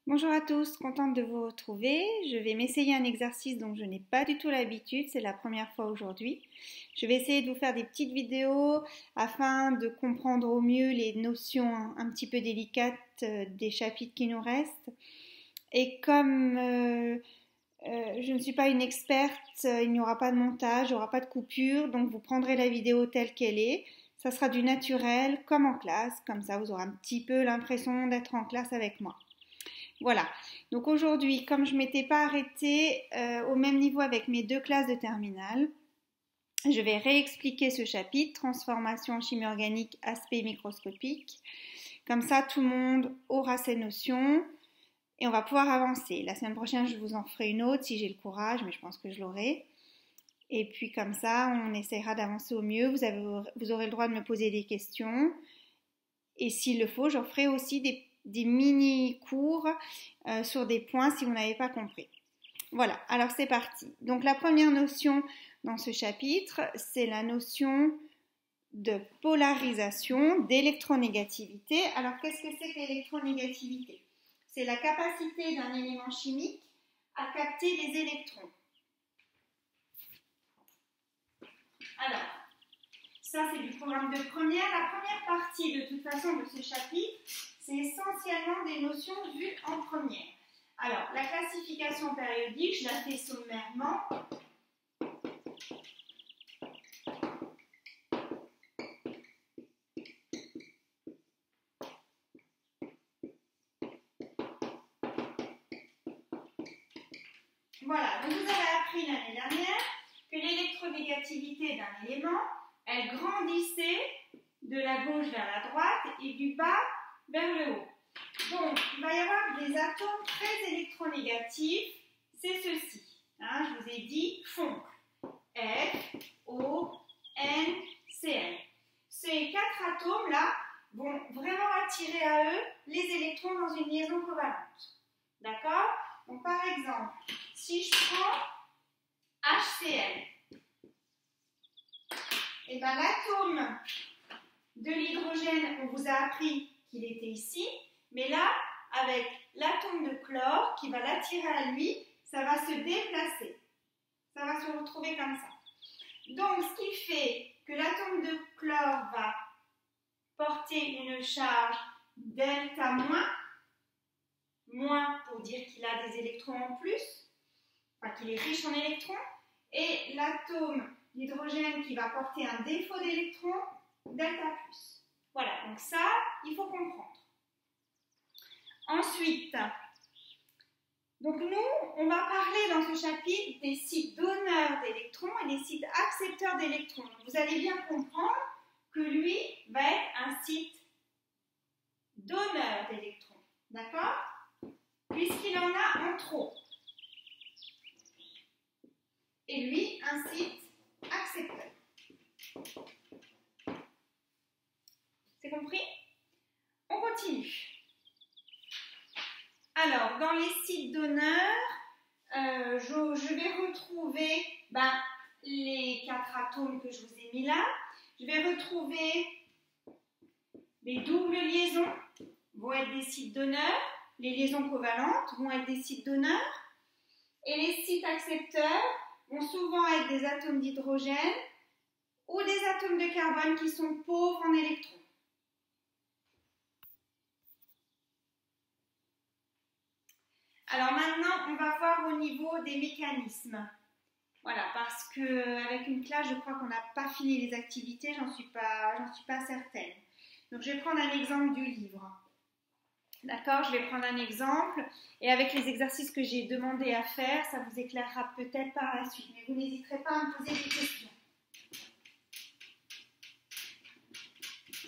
Bonjour à tous, contente de vous retrouver. Je vais m'essayer un exercice dont je n'ai pas du tout l'habitude, c'est la première fois aujourd'hui. Je vais essayer de vous faire des petites vidéos afin de comprendre au mieux les notions un petit peu délicates des chapitres qui nous restent. Et comme je ne suis pas une experte, il n'y aura pas de montage, il n'y aura pas de coupure, donc vous prendrez la vidéo telle qu'elle est. Ça sera du naturel comme en classe, comme ça vous aurez un petit peu l'impression d'être en classe avec moi. Voilà, donc aujourd'hui, comme je ne m'étais pas arrêtée au même niveau avec mes deux classes de terminale, je vais réexpliquer ce chapitre, transformation en chimie organique, aspect microscopique. Comme ça, tout le monde aura ces notions et on va pouvoir avancer. La semaine prochaine, je vous en ferai une autre si j'ai le courage, mais je pense que je l'aurai. Et puis comme ça, on essaiera d'avancer au mieux. Vous aurez le droit de me poser des questions. Et s'il le faut, j'en ferai aussi des mini-cours sur des points si vous n'avez pas compris. Voilà, alors c'est parti. Donc la première notion dans ce chapitre, c'est la notion de polarisation, d'électronégativité. Alors qu'est-ce que c'est que l'électronégativité? C'est la capacité d'un élément chimique à capter les électrons. Alors, ça c'est du programme de première. La première partie de toute façon de ce chapitre, c'est essentiellement des notions vues en première. Alors, la classification périodique, je la fais sommairement. Voilà, donc vous avez appris l'année dernière que l'électronégativité d'un élément, elle grandissait de la gauche vers la droite et du bas vers le haut. Donc, il va y avoir des atomes très électronégatifs, c'est ceci. Hein, je vous ai dit FONC, F, O, N, Cl. Ces quatre atomes-là vont vraiment attirer à eux les électrons dans une liaison covalente. D'accord? Donc, par exemple, si je prends HCl, et bien l'atome de l'hydrogène, on vous a appris qu'il était ici, mais là, avec l'atome de chlore qui va l'attirer à lui, ça va se déplacer. Ça va se retrouver comme ça. Donc, ce qui fait que l'atome de chlore va porter une charge delta moins, moins pour dire qu'il a des électrons en plus, enfin qu'il est riche en électrons, et l'atome d'hydrogène qui va porter un défaut d'électrons, delta plus. Voilà, donc ça, il faut comprendre. Ensuite, donc nous, on va parler dans ce chapitre des sites donneurs d'électrons et des sites accepteurs d'électrons. Vous allez bien comprendre que lui va être un site donneur d'électrons, d'accord? Puisqu'il en a en trop. Et lui, un site accepteur. C'est compris? On continue. Alors, dans les sites donneurs, je vais retrouver les quatre atomes que je vous ai mis là. Je vais retrouver les doubles liaisons vont être des sites donneurs. Les liaisons covalentes vont être des sites donneurs. Et les sites accepteurs vont souvent être des atomes d'hydrogène ou des atomes de carbone qui sont pauvres en électrons. Alors maintenant, on va voir au niveau des mécanismes. Voilà, parce qu'avec une classe, je crois qu'on n'a pas fini les activités, j'en suis pas certaine. Donc je vais prendre un exemple du livre. D'accord, je vais prendre un exemple et avec les exercices que j'ai demandé à faire, ça vous éclairera peut-être par la suite, mais vous n'hésiterez pas à me poser des questions.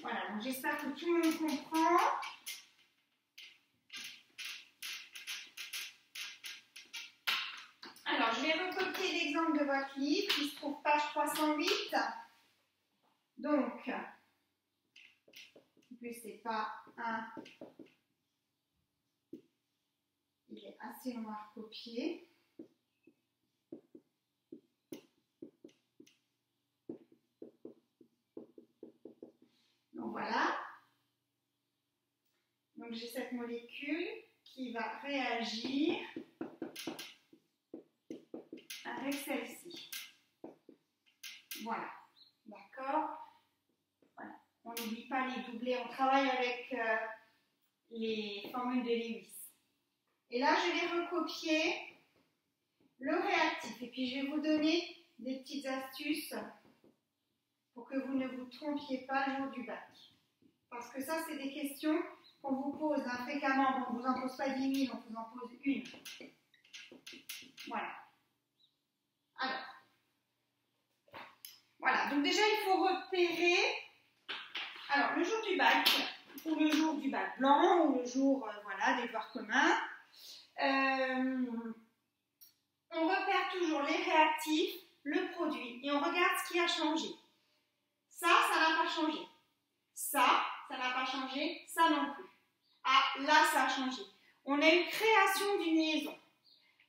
Voilà, donc j'espère que tout le monde comprend. Alors, je vais recopier l'exemple de votre livre qui se trouve page 308. Donc, en plus, c'est pas un... Il est assez long à recopier. Donc, voilà. Donc, j'ai cette molécule qui va réagir avec celle-ci. Voilà, d'accord? Voilà. On n'oublie pas les doublés, on travaille avec les formules de Lewis. Et là, je vais recopier le réactif. Et puis, je vais vous donner des petites astuces pour que vous ne vous trompiez pas le jour du bac. Parce que ça, c'est des questions qu'on vous pose fréquemment. Bon, on ne vous en pose pas 10 000, on vous en pose une. Voilà. Alors. Voilà. Donc déjà, il faut repérer. Alors, le jour du bac, ou le jour du bac blanc, ou le jour voilà, des devoirs communs, on repère toujours les réactifs, le produit, et on regarde ce qui a changé. Ça n'a pas changé. Ça n'a pas changé, ça non plus. Ah, là, ça a changé. On a une création d'une liaison.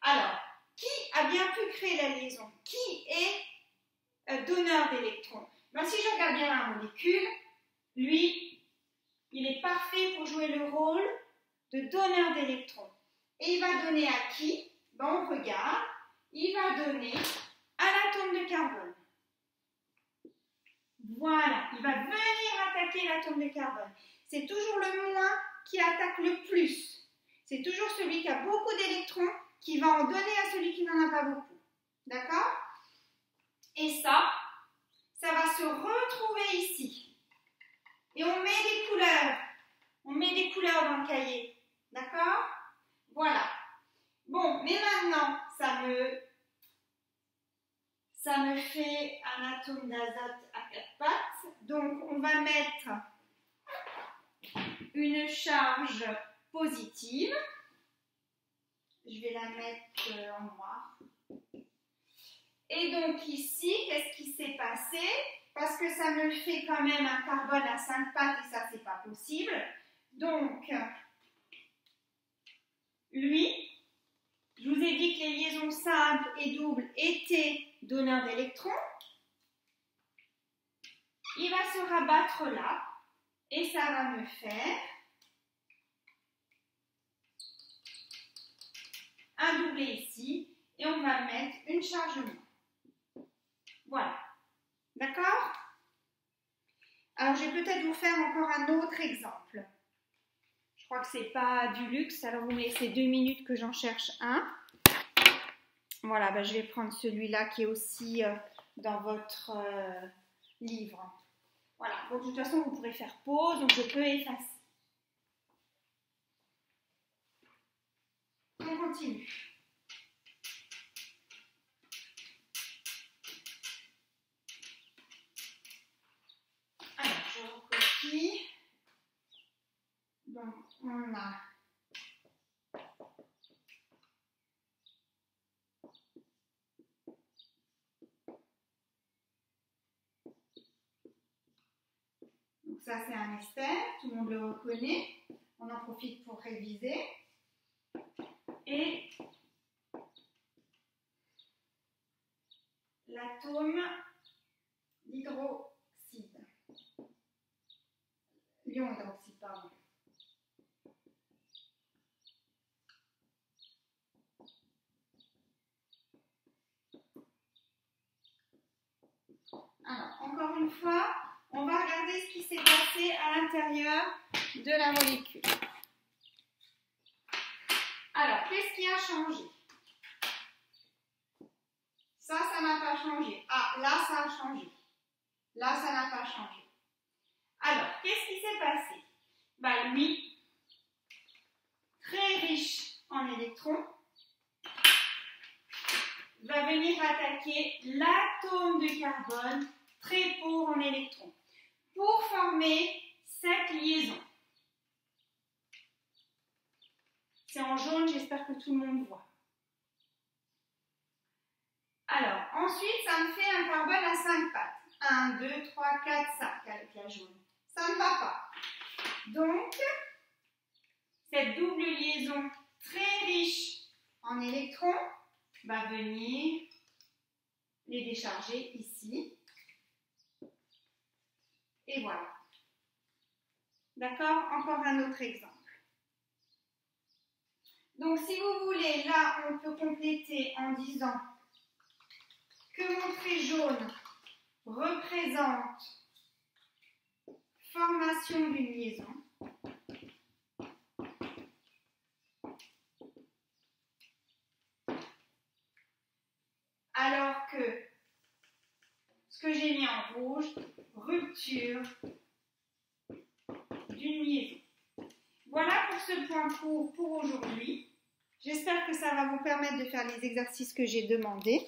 Alors, qui a bien pu créer la liaison? Qui est donneur d'électrons? Ben, si je regarde bien la molécule, lui, il est parfait pour jouer le rôle de donneur d'électrons. Et il va donner à qui? Ben, on regarde. Il va donner à l'atome de carbone. Voilà, il va venir attaquer l'atome de carbone. C'est toujours le moins qui attaque le plus. C'est toujours celui qui a beaucoup d'électrons qui va en donner à celui qui n'en a pas beaucoup. D'accord? Et ça va se retrouver ici. Et on met des couleurs. On met des couleurs dans le cahier. D'accord? Voilà. Bon, mais maintenant, ça me fait un atome d'azote à 4 pattes. Donc, on va mettre une charge positive. Je vais la mettre en noir. Et donc ici, qu'est-ce qui s'est passé? Parce que ça me fait quand même un carbone à 5 pattes et ça, c'est pas possible. Donc, lui, je vous ai dit que les liaisons simples et doubles étaient donneurs d'électrons. Il va se rabattre là et ça va me faire un doublé ici et on va mettre une charge moins. Voilà. D'accord? Alors, je vais peut-être vous faire encore un autre exemple. Je crois que ce n'est pas du luxe, alors vous me laissez 2 minutes que j'en cherche un. Voilà, ben, je vais prendre celui-là qui est aussi dans votre livre. Voilà, donc de toute façon, vous pourrez faire pause, donc je peux effacer. On continue. Alors, je recopie. Donc, on a donc ça, c'est un ester, tout le monde le reconnaît. On en profite pour réviser. Et l'atome d'hydroxyde. L'ion hydroxyde, pardon. Alors, encore une fois, on va regarder ce qui s'est passé à l'intérieur de la molécule. Alors, qu'est-ce qui a changé? Ça n'a pas changé. Ah, là, ça a changé. Là, ça n'a pas changé. Alors, qu'est-ce qui s'est passé? Ben, lui, très riche en électrons, va venir attaquer l'atome de carbone, très pauvre en électrons, pour former cette liaison. C'est en jaune, j'espère que tout le monde voit. Alors, ensuite, ça me fait un carbone à 5 pattes. 1, 2, 3, 4, 5 avec la jaune. Ça ne va pas. Donc, cette double liaison très riche en électrons va venir les décharger ici. Et voilà. D'accord? Encore un autre exemple. Donc si vous voulez, là on peut compléter en disant que mon trait jaune représente formation d'une liaison. Alors que ce que j'ai mis en rouge, rupture d'une liaison. Voilà pour ce point court pour aujourd'hui. J'espère que ça va vous permettre de faire les exercices que j'ai demandés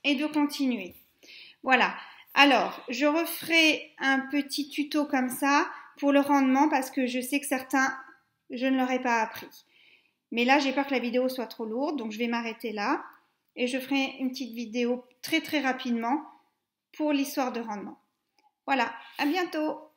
et de continuer. Voilà. Alors, je referai un petit tuto comme ça pour le rendement parce que je sais que certains, je ne leur ai pas appris. Mais là, j'ai peur que la vidéo soit trop lourde, donc je vais m'arrêter là et je ferai une petite vidéo très rapidement pour l'histoire de rendement. Voilà, à bientôt!